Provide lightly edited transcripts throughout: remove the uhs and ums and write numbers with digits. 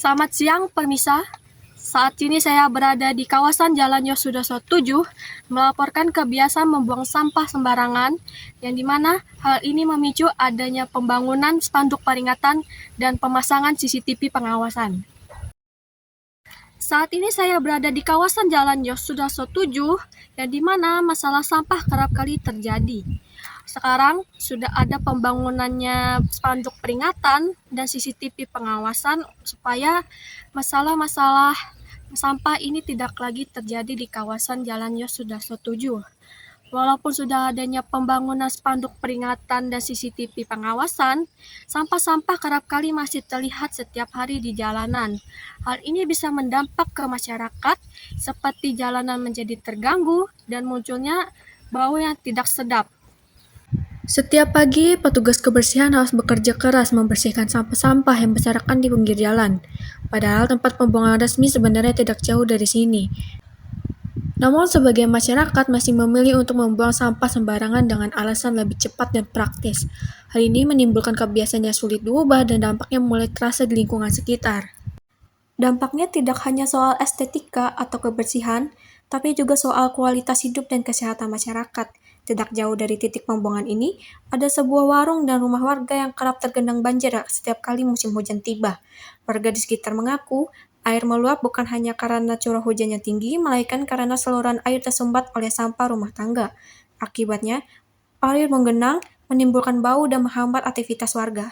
Selamat siang, Permisa. Saat ini saya berada di kawasan Jalan Yosudarso 7, melaporkan kebiasaan membuang sampah sembarangan, yang dimana hal ini memicu adanya pembangunan spanduk peringatan dan pemasangan CCTV pengawasan. Saat ini saya berada di kawasan Jalan Yosudarso 7, yang dimana masalah sampah kerap kali terjadi. Sekarang sudah ada pembangunannya spanduk peringatan dan CCTV pengawasan supaya masalah-masalah sampah ini tidak lagi terjadi di kawasan Jalan Yosudarso 7. Walaupun sudah adanya pembangunan spanduk peringatan dan CCTV pengawasan, sampah-sampah kerap kali masih terlihat setiap hari di jalanan. Hal ini bisa mendampak ke masyarakat, seperti jalanan menjadi terganggu dan munculnya bau yang tidak sedap. Setiap pagi, petugas kebersihan harus bekerja keras membersihkan sampah-sampah yang berserakan di pinggir jalan. Padahal tempat pembuangan resmi sebenarnya tidak jauh dari sini. Namun sebagian masyarakat masih memilih untuk membuang sampah sembarangan dengan alasan lebih cepat dan praktis. Hal ini menimbulkan kebiasaan yang sulit diubah dan dampaknya mulai terasa di lingkungan sekitar. Dampaknya tidak hanya soal estetika atau kebersihan, tapi juga soal kualitas hidup dan kesehatan masyarakat. Tidak jauh dari titik pembuangan ini, ada sebuah warung dan rumah warga yang kerap tergenang banjir setiap kali musim hujan tiba. Warga di sekitar mengaku, air meluap bukan hanya karena curah hujan yang tinggi, melainkan karena saluran air tersumbat oleh sampah rumah tangga. Akibatnya, air menggenang, menimbulkan bau dan menghambat aktivitas warga.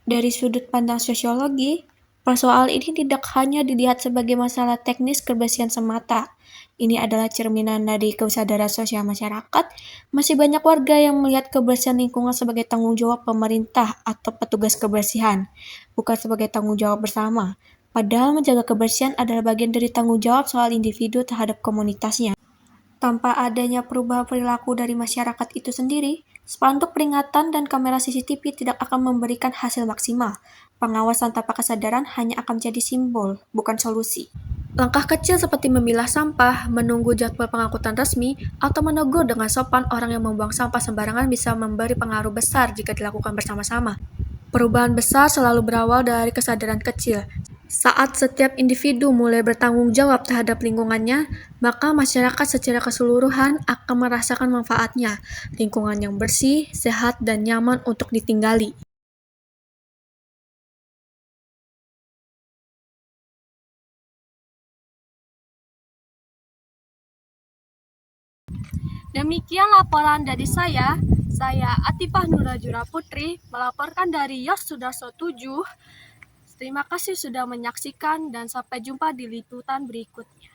Dari sudut pandang sosiologi, persoalan ini tidak hanya dilihat sebagai masalah teknis kebersihan semata. Ini adalah cerminan dari kesadaran sosial masyarakat. Masih banyak warga yang melihat kebersihan lingkungan sebagai tanggung jawab pemerintah atau petugas kebersihan, bukan sebagai tanggung jawab bersama. Padahal menjaga kebersihan adalah bagian dari tanggung jawab soal individu terhadap komunitasnya. Tanpa adanya perubahan perilaku dari masyarakat itu sendiri, spanduk peringatan dan kamera CCTV tidak akan memberikan hasil maksimal. Pengawasan tanpa kesadaran hanya akan menjadi simbol, bukan solusi. Langkah kecil seperti memilah sampah, menunggu jadwal pengangkutan resmi, atau menegur dengan sopan orang yang membuang sampah sembarangan bisa memberi pengaruh besar jika dilakukan bersama-sama. Perubahan besar selalu berawal dari kesadaran kecil. Saat setiap individu mulai bertanggung jawab terhadap lingkungannya, maka masyarakat secara keseluruhan akan merasakan manfaatnya, lingkungan yang bersih, sehat, dan nyaman untuk ditinggali. Demikian laporan dari saya Atifah Nurajura Putri, melaporkan dari Yosudarso 7. Terima kasih sudah menyaksikan dan sampai jumpa di liputan berikutnya.